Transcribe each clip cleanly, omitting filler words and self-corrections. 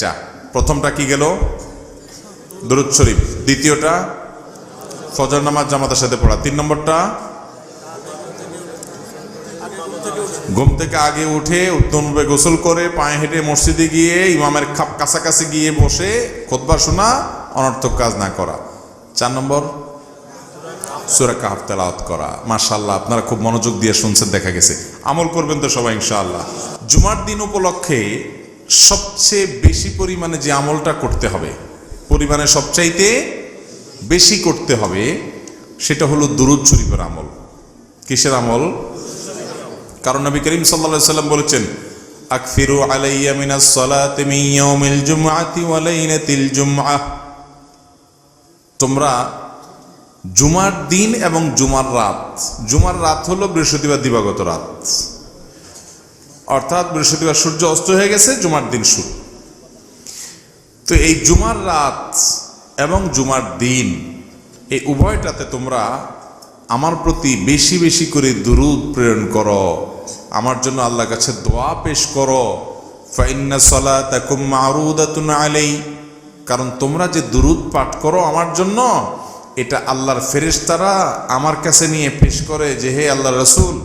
চারটা। প্রথমটা কি গেল? দুরূদ শরীফ। দ্বিতীয়টা ফজর নামাজ জামাতের সাথে পড়া। 3 নম্বরটা ঘুম থেকে আগে উঠে উত্তমভাবে গোসল করে পায়ে হেঁটে মসজিদে গিয়ে ইমামের কাছাকাছি গিয়ে বসে খুতবা শোনা, অনর্থক কাজ না করা। 4 নম্বর সূরা কাহফ তেলাওয়াত করা। মাশাআল্লাহ, আপনারা খুব মনোযোগ দিয়ে শুনছেন, দেখা গেছে আমল করবেন তো সবাই ইনশাআল্লাহ। জুমার দিন উপলক্ষে সবচেয়ে বেশি পরিমাণে যে আমলটা করতে হবে, পরিমাণে সবচাইতে বেশি করতে হবে, সেটা হলো দুরূদ শরীফের আমল। কিসের আমল? কারণ নবী করিম সাল্লাল্লাহু আলাইহি সাল্লাম বলেছেন, আকফিরু আলাইয়া মিনাস সালাতি মিন ইয়াউমিল জুমআতি ওয়া লাইলাতিল জুমআহ। তোমরা জুমার দিন এবং জুমার রাত হলো বৃহস্পতিবার দিবাগত রাত, অর্থাৎ বৃহস্পতিবার সূর্য অস্ত হয়ে গেছে, জুমার দিন শুরু। তো এই জুমার রাত এবং জুমার দিন, এই উভয়টাতে তোমরা আমার প্রতি বেশি বেশি করে দুরূদ প্রেরণ করো, আমার জন্য আল্লাহর কাছে দোয়া পেশ করো। ফাইন্না সালাতাকুম মারুদাতুন আলাই, কারণ তোমরা যে দুরূদ পাঠ করো আমার জন্য, এটা আল্লাহর ফেরেশতারা আমার কাছে নিয়ে পেশ করে যে, হে আল্লাহর রাসূল,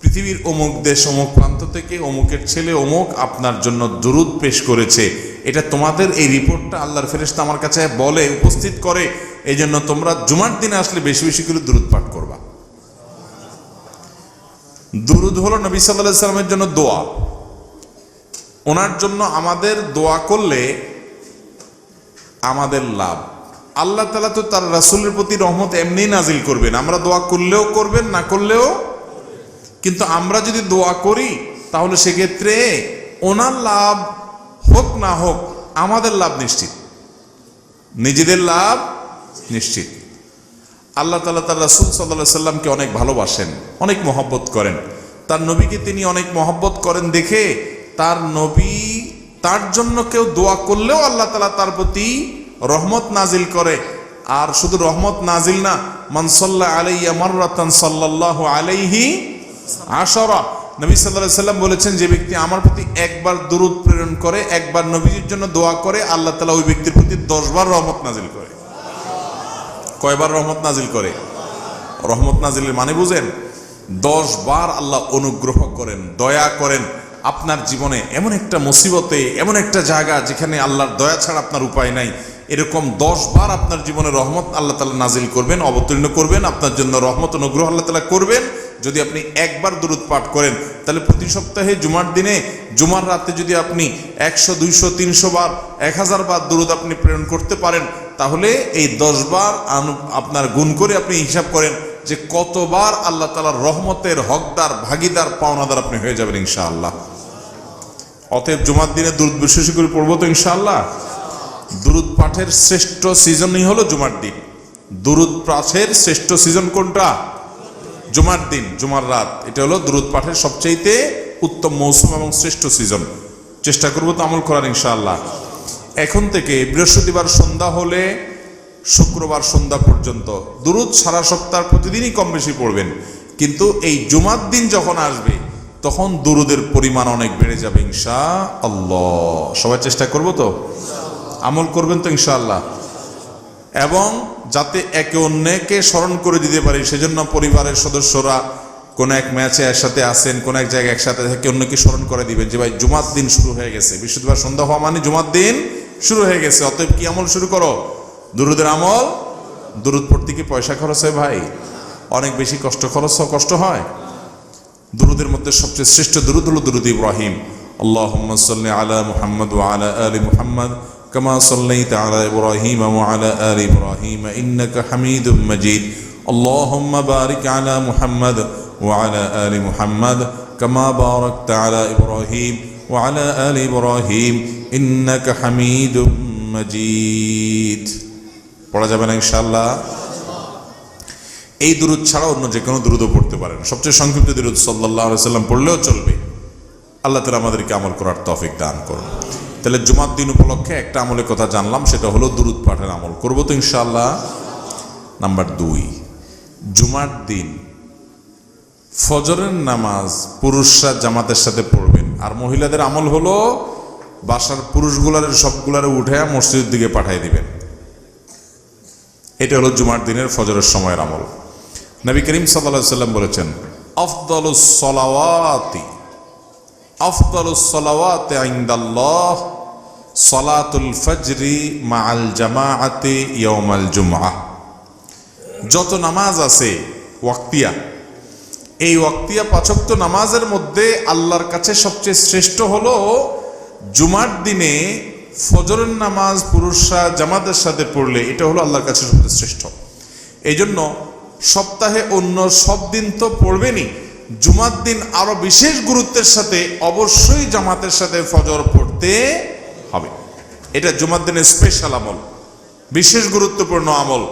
পৃথিবীর অমুক দেশ অমুক প্রান্ত থেকে অমুকের ছেলে অমুক আপনার জন্য দুরূদ পেশ করেছে। এটা তোমাদের এই রিপোর্টটা আল্লাহর ফেরেশতা আমার কাছে বলে, উপস্থিত করে। এই জন্য তোমরা জুমার দিনে আসলে বেশি বেশি করে দুরূদ পাঠ করবা। দুরূদ হলো নবী সাল্লাল্লাহু আলাইহি সাল্লামের জন্য দোয়া। ওনার জন্য আমাদের দোয়া করলে আমাদের লাভ। আল্লাহ তাআলা তো তার রাসূলের প্রতি রহমত এমনি নাজিল করবেন, আমরা দোয়া করলেও করবেন, না করলেও। কিন্তু আমরা যদি দোয়া করি তাহলে সেক্ষেত্রে ওনার লাভ হোক না হোক আমাদের লাভ নিশ্চিত, নিজেদের লাভ নিশ্চিত। আল্লাহ তাআলা তার রাসূল সাল্লাল্লাহু আলাইহি সাল্লামকে অনেক ভালোবাসেন, অনেক মহব্বত করেন। তার নবীকে তিনি অনেক মহব্বত করেন দেখে তার নবী, তার জন্য কেউ দোয়া করলেও আল্লাহ তাআলা তার প্রতি রহমত নাজিল করে। আর শুধু রহমত নাজিল না, মান সাল্লা আলাইয়া মাররাতান সাল্লাল্লাহু আলাইহি আশারা। নবী সাল্লাল্লাহু আলাইহি সাল্লাম বলেছেন, যে ব্যক্তি আমার প্রতি একবার দুরূদ প্রেরণ করে, একবার নবীজির জন্য দোয়া করে, আল্লাহ তাআলা ওই ব্যক্তির প্রতি 10 বার রহমত নাজিল করে। কয়বার রহমত নাজিল করে? রহমত নাজিলের মানে বুঝেন? 10 বার আল্লাহ অনুগ্রহ করেন, দয়া করেন। আপনার জীবনে এমন একটা মুসিবতে, এমন একটা জায়গা যেখানে আল্লাহর দয়া ছাড়া আপনার উপায় নাই, এরকম 10 বার আপনার জীবনে রহমত আল্লাহ তাআলা নাজিল করবেন, অবতীর্ণ করবেন, আপনার জন্য রহমত অনুগ্রহ আল্লাহ তাআলা করবেন। যদি আপনি একবার দুরূদ পাঠ করেন, তাহলে প্রতি সপ্তাহে জুমার দিনে, জুমার রাতে যদি আপনি 100, 200, 300 বার, 1000 বার দুরূদ আপনি প্রেরণ করতে পারেন, তাহলে এই 10 বার আপনার গুণ করে আপনি হিসাব করেন যে কতবার আল্লাহ তাআলার রহমতের হকদার, ভাগীদার, পাওনাদার আপনি হয়ে যাবেন ইনশাআল্লাহ। অতএব জুমার দিনে দুরূদ বিশেষ করে পড়বো তো ইনশাআল্লাহ। দুরূদ পাঠের শ্রেষ্ঠ সিজনই হলো জুমার দিন। দুরূদ পাঠের শ্রেষ্ঠ সিজন কোনটা? জুমার দিন, জুমার রাত। এটা হলো দুরূদ পাঠের সবচাইতে উত্তম মৌসুম এবং শ্রেষ্ঠ সিজন। চেষ্টা করবো তো আমল করার ইনশাআল্লাহ। এখন থেকে বৃহস্পতিবার সন্ধ্যা হলে শুক্রবার সন্ধ্যা পর্যন্ত দুরূদ সারা সপ্তাহ প্রতিদিনই কম বেশি পড়বেন। কিন্তু এই জুমার দিন যখন আসবে তখন দুরূদের পরিমাণ অনেক বেড়ে যাবে ইনশাআল্লাহ। সবাই চেষ্টা করবো তো, আমল করবেন তো ইনশাআল্লাহ। এবং যাতে একে অন্যকে স্মরণ করে দিতে পারি, সেজন্য পরিবারের সদস্যরা কোন এক ম্যাচে একসাথে আসেন, কোন এক জায়গায় একসাথে থেকে অন্যকে স্মরণ করে দিবেন যে ভাই জুমার দিন শুরু হয়ে গেছে, বৃহস্পতিবার সন্ধ্যা হওয়া মানে জুমার দিন শুরু হয়ে গেছে। অতএব কি আমল শুরু করো? দুরূদের আমল। দুরূদ পড়তে কি পয়সা খরচ হয় ভাই? অনেক বেশি কষ্ট হয়। দুরূদের মধ্যে সবচেয়ে শ্রেষ্ঠ দুরূদ হলো দুরূদ ইব্রাহিম। আল্লাহুম্মা সাল্লি আলা মুহাম্মাদ ওয়া আলা আলি মুহাম্মাদ কামা সাল্লাইতা আলা ইব্রাহিম ওয়া আলা আলি ইব্রাহিম ইন্নাকা হামিদুম মাজিদ। আল্লাহুম্মা বারিক আলা মুহাম্মাদ ওয়া আলা আলি মুহাম্মাদ কামা বারাকতা আলা ইব্রাহিম ওয়া আলা আলি ইব্রাহিম ইন্নাকা হামিদুম মাজিদ। পড়া যাবে না ইনশাআল্লাহ। এই দুরূদ ছাড়া অন্য যে কোনো দুরূদও পড়তে পারেন। সবচেয়ে সংক্ষিপ্ত দুরূদ সাল্লাল্লাহু আলাইহি ওয়াসাল্লাম পড়লেও চলবে। আল্লাহ তাআলা আমাদেরকে আমল করার তৌফিক দান করুন। তাহলে জুমার দিন উপলক্ষে একটা আমলের কথা জানলাম, সেটা হলো দুরূদ পাঠের আমল। করবো তো ইনশাআল্লাহ। নাম্বার 2, জুমার দিন ফজরের নামাজ পুরুষরা জামাতের সাথে পড়বেন। আর মহিলাদের আমল হলো বাসার পুরুষগুলার সবগুলারে উঠে মসজিদের দিকে পাঠিয়ে দিবেন। এটা হলো জুমার দিনের ফজরের সময়ের আমল। নবী করিম সাল্লাল্লাহু আলাইহি ওয়াসাল্লাম বলেছেন, আফদালুস সালাওয়াতি ইনদাল্লাহ সালাতুল ফজরি মাআল জামাআতি ইয়াউমাল জুমআহ। যত নামাজ আছে ওয়াক্তিয়া, এই ওয়াক্তিয়া 5 ওয়াক্ত নামাজের মধ্যে আল্লাহর কাছে সবচেয়ে শ্রেষ্ঠ হলো জুমার দিনে ফজরের নামাজ পুরুষরা জামাতের সাথে পড়লে এটা হলো আল্লাহর কাছে সবচেয়ে শ্রেষ্ঠ। এই জন্য সপ্তাহে অন্য সব দিন তো পড়বেনই, জুমার দিন আরো বিশেষ গুরুত্বের সাথে অবশ্যই জামাতের সাথে ফজর পড়তে হবে। এটা জুমার দিনের স্পেশাল আমল, বিশেষ গুরুত্বপূর্ণ আমল।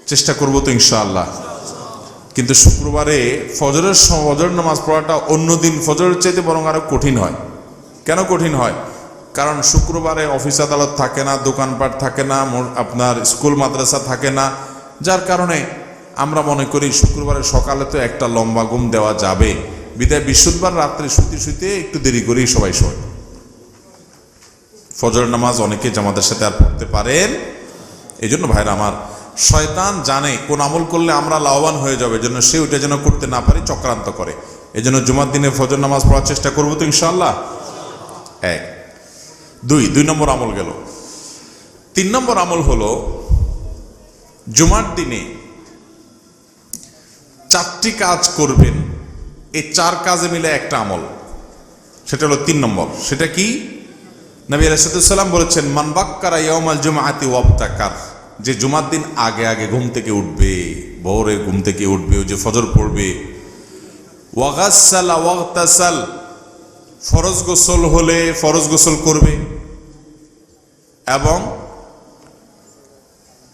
চেষ্টা করবো তো ইনশাআল্লাহ। কিন্তু শুক্রবারে ফজর নামাজ পড়াটা অন্য দিন ফজরের চাইতে বরং আরো কঠিন হয়। কেন কঠিন হয়? কারণ শুক্রবারে অফিস আদালত থাকে না, দোকানপাট থাকে না, আপনার স্কুল মাদ্রাসা থাকে না, যার কারণে আমরা মনে করি শুক্রবারে সকালে তো একটা লম্বা ঘুম দেওয়া যাবে, বিদায় বৃহস্পতিবার রাত্রে শুতে শুতে একটু দেরি করেই সবাই শোয়। ফজর নামাজ অনেকে জামাতের সাথে আর পড়তে পারেন। এই জন্য ভাইরা আমার, শয়তান জানে কোন আমল করলে আমরা লাভবান হয়ে যাবে, জন্য সে ওইটা যেন করতে না পারি চক্রান্ত করে। এই জন্য জুমার দিনে ফজর নামাজ পড়ার চেষ্টা করবো তো ইনশাআল্লাহ। 1 2 নম্বর আমল গেল। 3 নম্বর আমল হলো জুমার দিনে 4টি কাজ করবেন। এই 4 কাজে মিলে একটা আমল, সেটা হলো 3 নম্বর। সেটা কি? নবী আলাইহিস সালাম বলেছেন, মান বাক্কারা ইয়াউমাল জুমআতি ওয়াবতাকার, যে জুমার দিন আগে আগে ঘুম থেকে উঠবে, ভোরে ঘুম থেকে উঠবে, ওই যে ফজর পড়বে, ওয়াগাসসালা ওয়াগতাসাল, ফরজ গোসল হলে ফরজ গোসল করবে এবং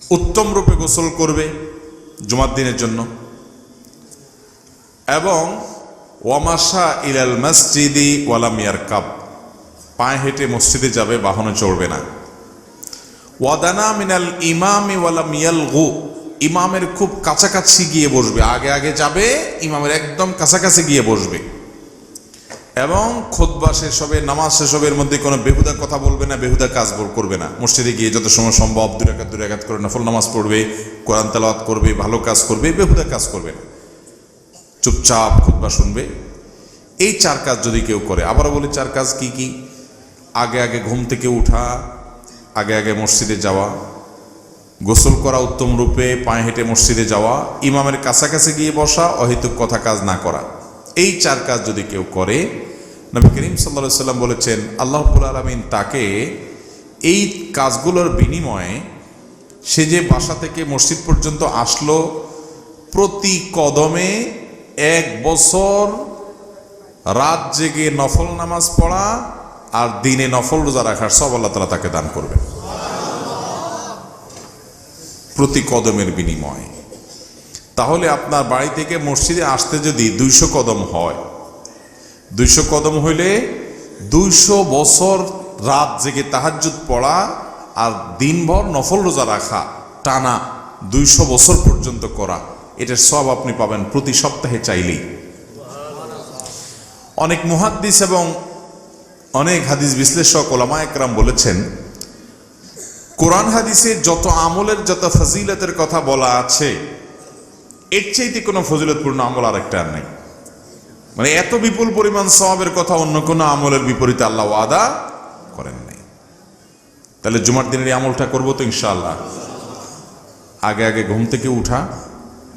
উত্তম রূপে গোসল করবে জুমার দিনের জন্য, এবং ওয়ামাশা ইলাল মসজিদি ওয়ালাম ইয়ারকাব, পায়ে হেঁটে মসজিদে যাবে, বাহনে চড়বে না। ওয়াদানা মিনাল ইমামি ওয়ালাম ইয়ালগু, ইমামের খুব কাছাকাছি গিয়ে বসবে, আগে আগে যাবে, ইমামের একদম কাছাকাছি গিয়ে বসবে, এবং খুতবা শেষ হবে, নামাজ শেষ হবে, এর মধ্যে কোনো বেহুদা কথা বলবে না, বেহুদা কাজ করবে না। মসজিদে গিয়ে যত সময় সম্ভব 2 রাকাত করে নফল নামাজ পড়বে, কোরআন তেলাওয়াত করবে, ভালো কাজ করবে, বেহুদা কাজ করবে না, চুপচাপ খুতবা শুনবে। এই 4 কাজ যদি কেউ করে, আবারও বলি 4 কাজ কি কি? আগে আগে ঘুম থেকে উঠা, আগে আগে মসজিদে যাওয়া, গোসল করা উত্তম রূপে, পায়ে হেঁটে মসজিদে যাওয়া, ইমামের কাছাকাছি গিয়ে বসা, অহেতুক কথা কাজ না করা। এই 4 কাজ যদি কেউ করে, নবী করিম সাল্লাল্লাহু আলাইহি ওয়াসাল্লাম বলেছেন, আল্লাহ রাব্বুল আলামিন তাকে এই কাজগুলোর বিনিময়ে, সে যে বাসা থেকে মসজিদ পর্যন্ত আসলো, প্রতি কদমে 1 বছর রাত জেগে নফল নামাজ পড়া আর দিনে নফল রোজা রাখার সব আল্লাহ তাআলা তাকে দান করবেন, প্রতি কদমের বিনিময়ে। তাহলে আপনার বাড়ি থেকে মসজিদে আসতে যদি 200 কদম হয়, 200 কদম হইলে 200 বছর রাত জেগে তাহাজ্জুদ পড়া আর দিনভর নফল রোজা রাখা, টানা 200 বছর পর্যন্ত করা, এটার সব আপনি পাবেন প্রতি সপ্তাহে চাইলেই। অনেক মুহাদ্দিস এবং অনেক হাদিস বিশ্লেষক ওলামায়ে কেরাম বলেছেন, কোরআন হাদিসে যত আমলের, যত ফজিলতের কথা বলা আছে, এর চাইতে কোনো ফজিলতপূর্ণ আমল আরেকটা আর নেই। মানে এত বিপুল পরিমাণ সওয়াবের কথা অন্য কোনো আমলের বিপরীতে আল্লাহ ওয়াদা করেন নাই। তাহলে জুমার দিনের এই আমলটা করবো তো ইনশাআল্লাহ। আগে আগে ঘুম থেকে উঠা,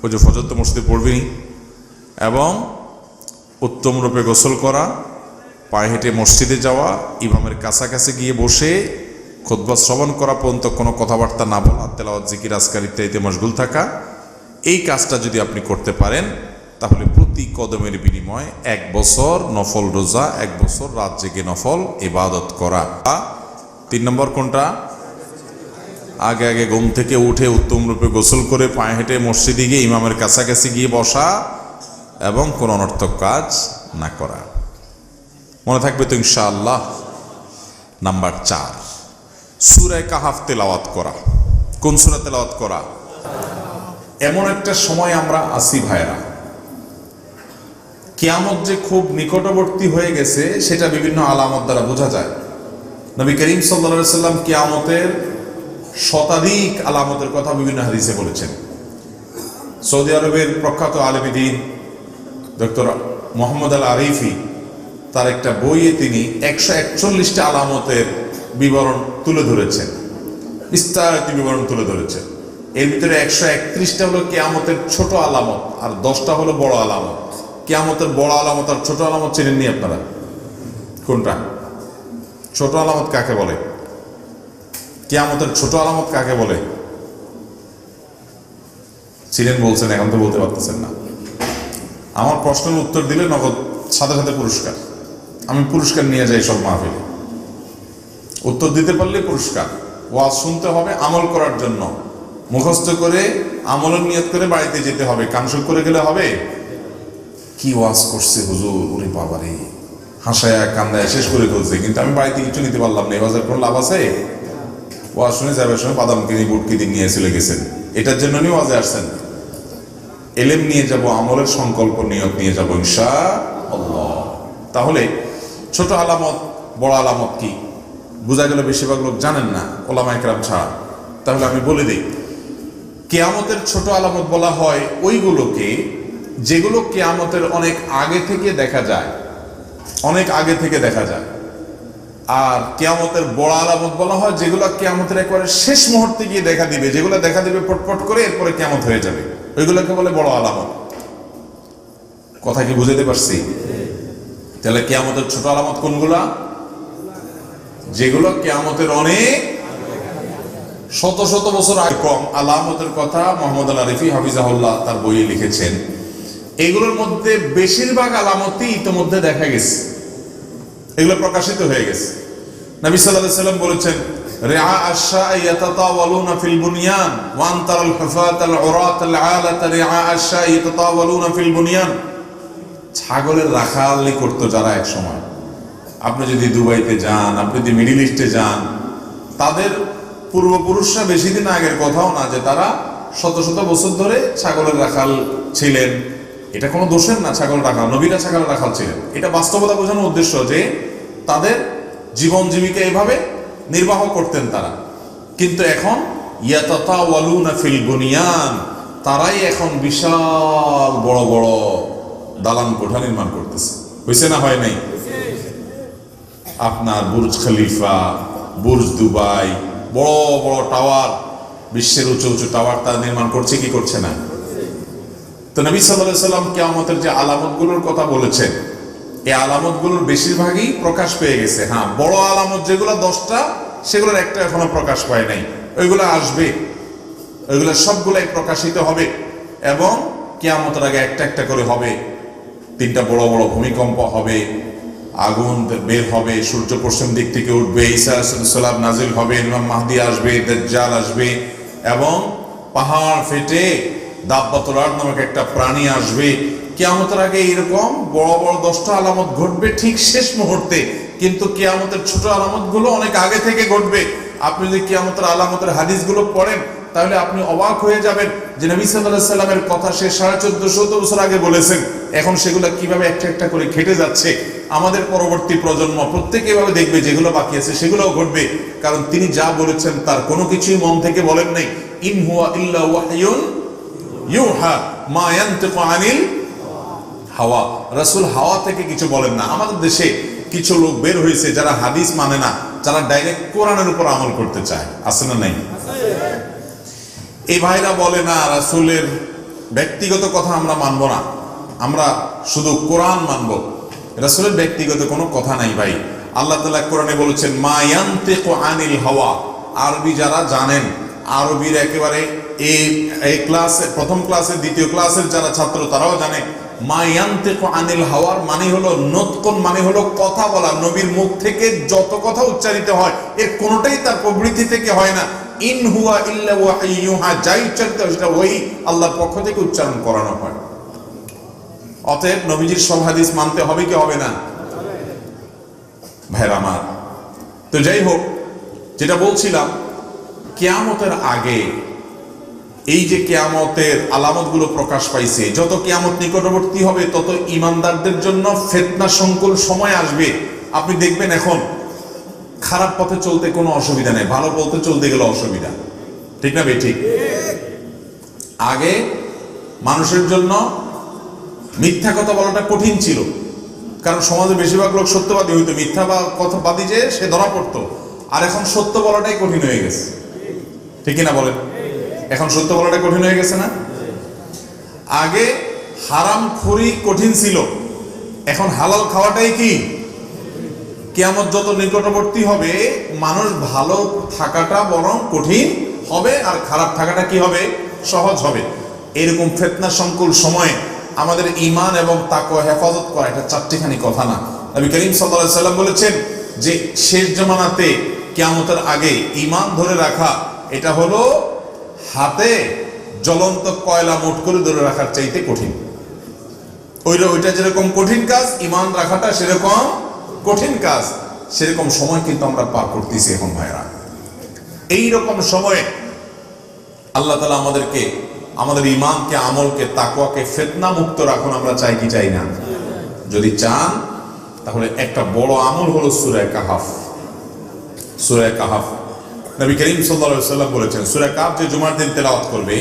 ওই যে ফজর তো মসজিদে পড়বেনি, এবং উত্তম রূপে গোসল করা, পায়ে হেঁটে মসজিদে যাওয়া, ইমামের কাছাকাছি গিয়ে বসে খুতবা শ্রবণ করা পর্যন্ত কোনো কথাবার্তা না বলা, তেলাওয়াত জিকির আজকার ইত্যাদিতে মশগুল থাকা, এই কাজটা যদি আপনি করতে পারেন, তাহলে প্রতি কদমের বিনিময়ে 1 বছর নফল রোজা, 1 বছর রাত জেগে নফল ইবাদত করা। 3 নম্বর কোনটা? আগে আগে ঘুম থেকে উঠে উত্তম রূপে গোসল করে পায়ে হেঁটে মসজিদে গিয়ে ইমামের কাছাকাছি গিয়ে বসা এবং কোনো অনর্থক কাজ না করা। মনে থাকবে তো ইনশাআল্লাহ। নাম্বার 4, সূরা কাহাফ তেলাওয়াত করা। কোন সূরা তেলাওয়াত করা? এমন একটা সময় আমরা আসি ভাইরা, কিয়ামত যে খুব নিকটবর্তী হয়ে গেছে সেটা বিভিন্ন আলামত দ্বারা বোঝা যায়। নবী করিম সাল্লাল্লাহু আলাইহি ওয়াসাল্লাম কিয়ামতের শতাধিক আলামতের কথা বিভিন্ন হাদিসে বলেছেন। সৌদি আরবের প্রখ্যাত আলেমে দ্বীন ডক্টর মোহাম্মদ আল আরিফি তার একটা বইয়ে তিনি 141টা আলামতের বিবরণ তুলে ধরেছেন, বিস্তারিত বিবরণ তুলে ধরেছেন। এর ভিতরে 131টা হলো কিয়ামতের ছোট আলামত আর 10টা হলো বড় আলামত। কিয়ামতের বড় আলামত আর ছোট আলামত চেনেননি আপনারা? কোনটা? ছোট আলামত কাকে বলে? কিয়ামতের ছোট আলামত কাকে বলে? ছিলেন বলছেন, এখন তো বলতে পারতেছেন না। আমার প্রশ্নের উত্তর দিলে নগদ সাথে সাথে পুরস্কার। আমি পুরস্কার নিয়ে যাই সব মাহফিলে। উত্তর দিতে পারলে পুরস্কার। ওয়াজ শুনতে হবে আমল করার জন্য, মুখস্থ করে আমলের নিয়ত করে বাড়িতে যেতে হবে। কানসুক করে গেলে হবে? কি ওয়াজ করছে হুজুর, ওরে বাবারে, হাসায়া কান্দায় শেষ করে ফেলছে, কিন্তু আমি বাড়িতে কিছু নিতে পারলাম না। ওয়াজের কোনো লাভ আছে? ওয়াজ শুনে যাবার সময় বাদাম কিনে বুট কিনে নিয়ে চলে গেছেন, এটার জন্য নিয়ে ওয়াজে আসছেন? এলেম নিয়ে যাব, আমলের সংকল্প নিয়ত নিয়ে যাব ইনশাআল্লাহ। তাহলে ছোট আলামত বড় আলামত কি বোঝা গেল? বেশিরভাগ লোক জানেন না, ওলামায়ে কেরাম ছাড়া। তাহলে আমি বলে দিই, কিয়ামতের ছোট আলামত বলা হয় ওইগুলোকে যেগুলো কিয়ামতের অনেক আগে থেকে দেখা যায়, অনেক আগে থেকে দেখা যায়। আর কিয়ামতের বড় আলামত বলা হয় যেগুলো কিয়ামতের একবারে শেষ মুহূর্তে গিয়ে দেখা দিবে, যেগুলো দেখা দিবে পটপট করে, এরপরে কিয়ামত হয়ে যাবে, ওইগুলোকে বলে বড় আলামত। কথা কি বুঝাতে পারছি? তাহলে কিয়ামতের ছোট আলামত কোনগুলা? যেগুলো কিয়ামতের অনেক শত শত বছর আগে কম আলামতের কথা মোহাম্মদ আল আরিফি হাফিজাহুল্লাহ তার বইয়ে লিখেছেন। এগুলোর মধ্যে বেশিরভাগ আলামতই ইতিমধ্যে দেখা গেছে, এগুলো প্রকাশিত হয়ে গেছে। নবী সাল্লাল্লাহু আলাইহি ওয়াসাল্লাম বলেছেন, রিআ আশ-শা'i ইয়াতাতাওয়ালুনা ফিল বুনিয়ান ওয়া আনতারাল হুফাতাল উরাতাল আলাতা রিআ আশ-শা'i ইয়াতাতাওয়ালুনা ফিল বুনিয়ান। ছাগলের রাখালি করতো যারা এক সময়, আপনি যদি দুবাইতে যান, আপনি যদি মিডল ইস্টে যান, তাদের পূর্বপুরুষরা বেশি দিন আগের কথাও না যে তারা শত শত বছর ধরে ছাগলের রাখাল ছিলেন। এটা কোনো দোষের না, ছাগল রাখাল, নবীরা ছাগলের রাখাল ছিলেন। এটা বাস্তবতা বোঝানোর উদ্দেশ্য যে তাদের জীবন জীবিকা এভাবে নির্বাহ করতেন তারা। কিন্তু এখন ইয়াতাতাওয়ালুনা ফিল বুনিয়ান, তারাই এখন বিশাল বড় বড় দালান কোঠা নির্মাণ করতেছে। হয়েছে না হয় নাই? আপনার বুর্জ খলিফা, বুর্জ দুবাই, বড় বড় টাওয়ার, বিশ্বের উঁচু উঁচু টাওয়ার তারা নির্মাণ করছে কি করছে না? তো নবী সাল্লাল্লাহু আলাইহি ওয়াসাল্লাম কিয়ামতের যে আলামতগুলোর কথা বলেছেন, এই আলামতগুলোর বেশিরভাগই প্রকাশ পেয়ে গেছে। হ্যাঁ, বড় আলামত যেগুলো 10টা, সেগুলোর একটা এখনো প্রকাশ পায় নাই, ওইগুলো আসবে, ওইগুলো সবগুলাই প্রকাশিত হবে এবং কিয়ামতের আগে একটা একটা করে হবে। 3টা বড় বড় ভূমিকম্প হবে, আগুন বের হবে, সূর্য পশ্চিম দিক থেকে উঠবে, ঈসা আলাইহিস সালাম নাজিল হবে, ইমাম মাহদি আসবে, দাজ্জাল আসবে এবং পাহাড় ফেটে দাব্বাতুল আরদ নামক একটা প্রাণী আসবে। কিয়ামতের আগে এরকম বড় বড় 10টা আলামত ঘটবে ঠিক শেষ মুহূর্তে, কিন্তু কিয়ামতের ছোট আলামতগুলো অনেক আগে থেকে ঘটবে। আপনি যদি কিয়ামতের আলামতের হাদিসগুলো পড়েন তাহলে আপনি অবাক হয়ে যাবেন যে নবী সাল্লাল্লাহু আলাইহি সাল্লামের কথা সে 1450 বছর আগে বলেছেন, এখন সেগুলো কিভাবে একটা একটা করে খেটে যাচ্ছে। আমাদের পরবর্তী প্রজন্ম প্রত্যেকে এভাবে দেখবে, যেগুলো বাকি আছে সেগুলোও ঘটবে, কারণ তিনি যা বলেছেন তার কোনো কিছুই মন থেকে বলেন নাই। ইন হুয়া ইল্লা ওয়াহয়ুন ইউহা মা ইয়ানতিকু আনিল হাওয়া। রাসূল হাওয়া থেকে কিছু বলেন না। আমাদের দেশে কিছু লোক বের হয়েছে যারা হাদিস মানে না, যারা ডাইরেক্ট কোরআনের উপর আমল করতে চায়, আছে না নাই? এই ভাইরা বলে না রাসূলের ব্যক্তিগত কথা আমরা মানবো না, আমরা শুধু কোরআন মানবো, রাসূলের ব্যক্তিগত কোনো কথা নাই। ভাই, আল্লাহ তাআলা কোরআনে বলেছেন মা ইয়ানতিকু আনিল হাওয়া। আরবি যারা জানেন, আরবির একেবারে এই ক্লাসে, প্রথম ক্লাসে, দ্বিতীয় ক্লাসের যারা ছাত্র তারাও জানে মা ইয়ানতিকু আনিল হাওয়ার মানে হলো নতকুন, মানে হলো কথা বলা। নবীর মুখ থেকে যত কথা উচ্চারিত হয় এর কোনোটাই তার প্রবৃত্তি থেকে হয় না। ইন হুয়া ইল্লা ওয়াহয়ুহা, যাই উচ্চারিত হয় সেটা ওই আল্লাহর পক্ষ থেকে উচ্চারণ করানো হয়। অতএব নবীজির সব হাদিস মানতে হবে কি হবে না? ভাইরা আমার, তো যাই হোক, যেটা বলছিলাম, কিয়ামতের আগে এই যে কিয়ামতের আলামতগুলো প্রকাশ পাইছে, যত কিয়ামত নিকটবর্তী হবে তত ঈমানদারদের জন্য ফিতনা সংকুল সময় আসবে। আপনি দেখবেন এখন খারাপ পথে চলতে কোনো অসুবিধা নেই, ভালো পথে চলতে গেলে অসুবিধা, ঠিক না ভাই? ঠিক। আগে মানুষের জন্য মিথ্যা কথা বলাটা কঠিন ছিল, কারণ সমাজে বেশিরভাগ লোক সত্যবাদী হইতো, মিথ্যা বা কথাবাদী যে সে ধরা পড়তো। আর এখন সত্য বলাটাই কঠিন হয়ে গেছে, ঠিক কিনা বলেন? এখন সত্য বলাটাই কঠিন হয়ে গেছে না? আগে হারামখোরি কঠিন ছিল, এখন হালাল খাওয়াটাই কি? কিয়ামত যত নিকটবর্তী হবে, মানুষ ভালো থাকাটা বরং কঠিন হবে, আর খারাপ থাকাটা কি হবে? সহজ হবে। এরকম ফিতনা সংকুল সময়ে আমাদের ঈমান এবং তাকওয়া হেফাজত করা, এটা চারটিখানি কথা না। নবী করিম সাল্লাল্লাহু আলাইহি সাল্লাম বলেছেন যে শেষ জামানাতে কিয়ামতের আগে ঈমান ধরে রাখা, এটা হলো হাতে জ্বলন্ত কয়লা মুঠ করে ধরে রাখার চাইতে কঠিন। ওইটা যেরকম কঠিন কাজ, ঈমান রাখাটা সেরকম কঠিন কাজ। সেরকম সময় কিন্তু আমরা পার করতেছি এখন ভাইরা। এইরকম সময়ে আল্লাহ তাআলা আমাদেরকে, আমাদের ঈমানকে, আমলকে, তাকওয়াকে ফিতনা মুক্ত রাখুন। আমরা চাই কি চাই না? যদি চান তাহলে একটা বড় আমল হলো সূরা কাহফ। সূরা কাহফ নবী করিম সাল্লাল্লাহু আলাইহি ওয়াসাল্লাম বলেছেন, সূরা কাহফ যে জুমার দিন তেলাওয়াত করবে,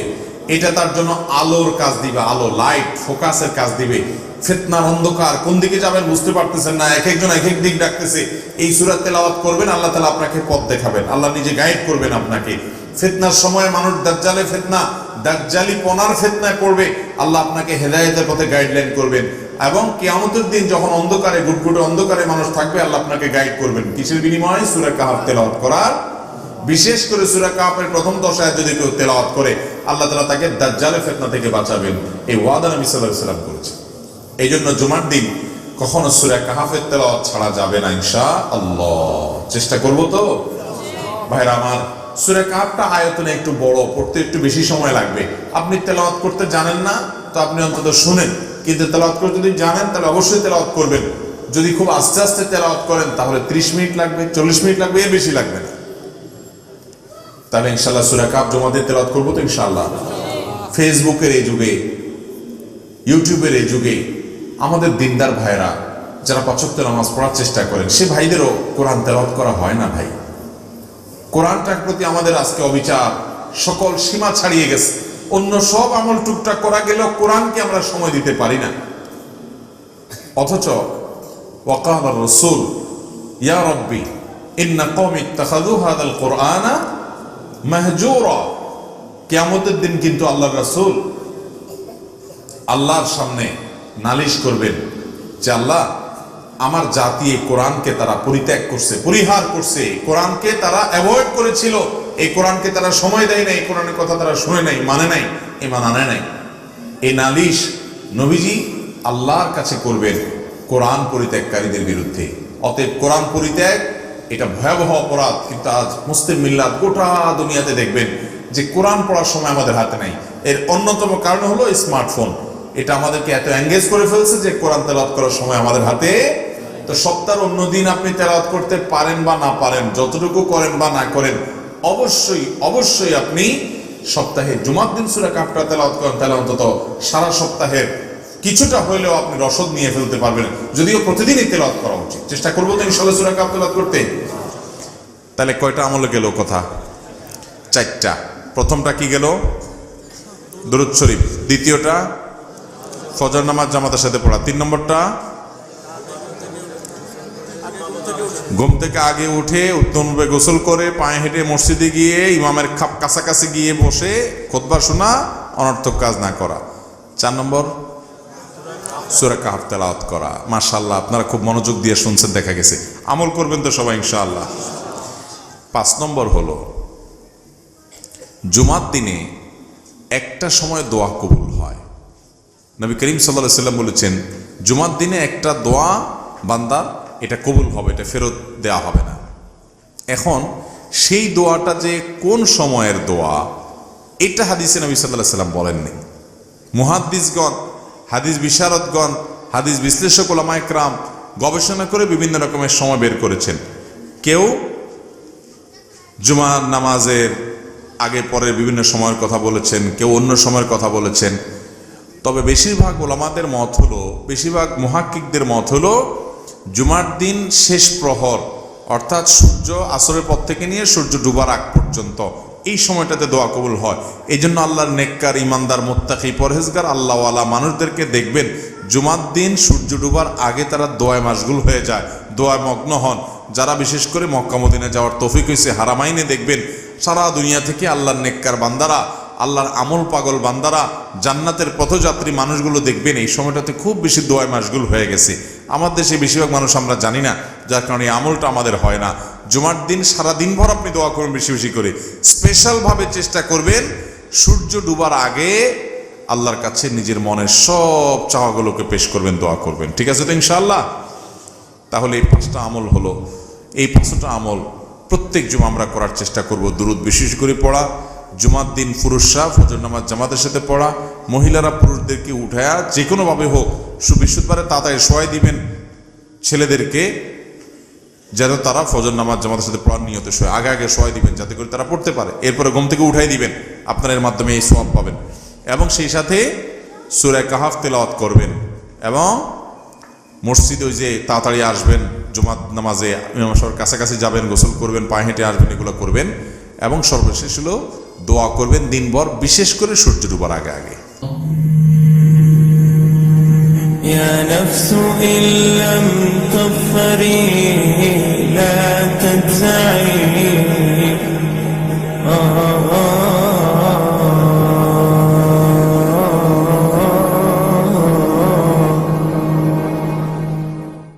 এটা তার জন্য আলোর কাজ দিবে, আলো, লাইট, ফোকাসের কাজ দিবে। ফিতনার অন্ধকার, কোন দিকে যাবেন বুঝতে পারতেছেন না, এক একজন এক এক দিক ডাকতেছে, এই সূরা তেলাওয়াত করবেন, আল্লাহ তাআলা আপনাকে পথ দেখাবেন, আল্লাহ নিজে গাইড করবেন আপনাকে। ফিতনার সময় মানুষ দাজ্জালে ফিতনা, দাজ্জালি পনার ফিতনায় পড়বে, আল্লাহ আপনাকে হেদায়েতের পথে গাইডলাইন করবেন। এবং কিয়ামতের দিন যখন অন্ধকারে, ঘুটঘুটে অন্ধকারে মানুষ থাকবে, আল্লাহ আপনাকে গাইড করবেন। কিসের বিনিময়ে? সূরা কাহফ তেলাওয়াত করার। বিশেষ করে সূরা কাহফের প্রথম 10 আয়াত যদি কেউ তেলাওয়াত করে, আল্লাহ তাআলা তাকে দাজ্জালের ফিতনা থেকে বাঁচাবেন। এই ওয়াদা নবী সাল্লাল্লাহু আলাইহি ওয়াসাল্লাম করেছেন। এই জন্য জুমার দিন কখনো সূরা কাহফের তেলাওয়াত ছাড়া যাবে না ইনশাআল্লাহ। চেষ্টা করব তো ভাইরা আমার। সূরা কাহফটা আয়তনে একটু বড়, পড়তে একটু বেশি সময় লাগবে। আপনি তেলাওয়াত করতে জানেন না তো আপনি অন্তত শুনেন, কিন্তু তেলাওয়াত করতে যদি জানেন তাহলে অবশ্যই তেলাওয়াত করবেন। যদি খুব আস্তে আস্তে তেলাওয়াত করেন তাহলে 30 মিনিট লাগবে, 40 মিনিট লাগবে, এর বেশি লাগবে না। তাহলে ইনশাআল্লাহ সূরা কাহফ জমাতে তেলাওয়াত করব তো ইনশাআল্লাহ। ফেসবুকের এই যুগে, ইউটিউবের এই যুগে আমাদের দিনদার ভাইরা যারা 5 ওয়াক্ত নামাজ পড়ার চেষ্টা করেন, সে ভাইদেরও কোরআন তেলাওয়াত করা হয় না ভাই। কোরআনটার প্রতি আমাদের আজকে অবিচার, সকল সীমা ছাড়িয়ে গেছে। অন্য সব আমল টুকটাক করা গেলেও কোরআনকে আমরা সময় দিতে পারি না। অথচ ওয়াকালা রাসূল ইয়া রাব্বি ইন্না কওমি ইত্তাখাযু হাযাল কুরআনা মাহজুরা। কিয়ামতের দিন কিন্তু আল্লাহর রাসূল আল্লাহর সামনে নালিশ করবেন যে আল্লাহ, আমার জাতি এই কোরআনকে তারা পরিত্যাগ করছে, পরিহার করছে, কোরআনকে তারা অ্যাভয়েড করেছিল, এই কোরআনকে তারা সময় দেয় নাই, কোরআনের কথা তারা শুনে নাই, মানে নাই, ঈমান আনে নাই। এই নালিশ নবীজি আল্লাহর কাছে করবেন কোরআন পরিত্যাগকারীদের বিরুদ্ধে। অতএব কোরআন পরিত্যাগ এটা ভয়াবহ অপরাধ। কিন্তু আজ মুসলিম মিল্লাত গোটা দুনিয়াতে দেখবেন যে কোরআন পড়ার সময় আমাদের হাতে নাই। এর অন্যতম কারণ হলো স্মার্টফোন। এটা আমাদেরকে এত এঙ্গেজ করে ফেলছে যে কোরআন তেলাওয়াত করার সময় আমাদের হাতে। তো সপ্তাহের অন্য দিন আপনি তেলাওয়াত করতে পারেন বা না পারেন, যতটুকু করেন বা না করেন, অবশ্যই অবশ্যই আপনি সপ্তাহে জুমার দিন সূরা কাহফটা তেলাওয়াত করেন, তাহলে অন্তত সারা সপ্তাহের কিছুটা হইলেও আপনি রসদ নিয়ে ফেলতে পারবেন। যদিও প্রতিদিনই তেলাওয়াত করা উচিত, চেষ্টা করবো তো ইনশাআল্লাহ সূরা কাহফ তেলাওয়াত করতে। তাহলে কয়টা আমলে গেল কথা? 4টা। প্রথমটা কি গেল? দুরূদ শরীফ। দ্বিতীয়টা ফজর নামাজ জামাতের সাথে পড়া। 3 নম্বরটা ঘুম থেকে আগে উঠে উত্তমভাবে গোসল করে পায়ে হেঁটে মসজিদে গিয়ে ইমামের কাছাকাছি গিয়ে বসে খুতবা শোনা, অনর্থক কাজ না করা। 4 নম্বর সূরা কাহফ তেলাওয়াত করা। মাশাআল্লাহ, আপনারা খুব মনোযোগ দিয়ে শুনছেন, দেখা গেছে আমল করবেন তো সবাই ইনশাআল্লাহ। 5 নম্বর হলো জুমার দিনে একটা সময় দোয়া কবুল হয়। নবী করিম সাল্লাল্লাহু আলাইহি ওয়াসাল্লাম বলেছেন, জুমার দিনে একটা দোয়া বান্দার এটা কবুল হবে, এটা ফেরত দেওয়া হবে না। এখন সেই দোয়াটা যে কোন সময়ের দোয়া, এটা হাদিসে নবী সাল্লাল্লাহু আলাইহি ওয়াসাল্লাম বলেননি। মুহাদ্দিসগণ, হাদিস বিশারদগণ, হাদিস বিশ্লেষক উলামায়ে কেরাম গবেষণা করে বিভিন্ন রকমের সময় বের করেছেন। কেউ জুমার নামাজের আগে পরে বিভিন্ন সময়ের কথা বলেছেন, কেউ অন্য সময়ের কথা বলেছেন। তবে বেশিরভাগ ওলামাদের মত হলো, বেশিরভাগ মুহাক্কিকদের মত হলো, জুমার দিন শেষ প্রহর অর্থাৎ সূর্য আসরের পর থেকে নিয়ে সূর্য ডুবার আগ পর্যন্ত এই সময়টাতে দোয়া কবুল হয়। এই জন্য আল্লাহর নেককার, ইমানদার, মুত্তাকি, পরহেজগার আল্লাহওয়ালা মানুষদেরকে দেখবেন জুমার দিন সূর্য ডুবার আগে তারা দোয়ায় মাশগুল হয়ে যায়, দোয়ায় মগ্ন হন। যারা বিশেষ করে মক্কা মদিনা যাওয়ার তৌফিক হয়েছে, হারামাইনে দেখবেন সারা দুনিয়া থেকে আল্লাহর নেককার বান্দারা, আল্লাহর আমল পাগল বান্দারা, জান্নাতের পথযাত্রী মানুষগুলো দেখবেন এই সময়টাতে খুব বেশি দোয়ায় মাশগুল হয়ে গেছে। আমার দেশে বেশিরভাগ মানুষ আমরা জানি না, যার কারণে এই আমলটা আমাদের হয় না। জুমার দিন সারা দিনভর আপনি দোয়া করবেন বেশি বেশি করে, স্পেশালভাবে চেষ্টা করবেন সূর্য ডুবার আগে আল্লাহর কাছে নিজের মনের সব চাওয়াগুলোকে পেশ করবেন, দোয়া করবেন। ঠিক আছে তো ইনশাআল্লাহ? তাহলে এই 5টা আমল হলো। এই 5টা আমল প্রত্যেক জুমা আমরা করার চেষ্টা করব। দুরুদ বিশেষ করে পড়া, জুমার দিন পুরুষরা ফজর নামাজ জামাতের সাথে পড়া, মহিলারা পুরুষদেরকে উঠায়া যে কোনোভাবে হোক বৃহস্পতিবারে তাড়াতাড়ি শোয়াই দিবেন ছেলেদেরকে, যেন তারা ফজর নামাজ জামাতের সাথে পড়ার নিয়তে শোয়, আগে আগে শোয়াই দিবেন যাতে করে তারা পড়তে পারে। এরপরে ঘুম থেকে উঠাই দিবেন, আপনার এর মাধ্যমে এই সওয়াব পাবেন। এবং সেই সাথে সূরা কাহাফ তেলাওয়াত করবেন এবং মসজিদে ওই যে তাড়াতাড়ি আসবেন, জুমার নামাজে ইমাম সাহেবের কাছাকাছি যাবেন, গোসল করবেন, পায়ে হেঁটে আসবেন, এগুলো করবেন। এবং সর্বশেষ হলো দোয়া করবেন দিনভর, বিশেষ করে সূর্য ডুবার আগে আগে। يا نفس إن لم تظفري لا تجزعي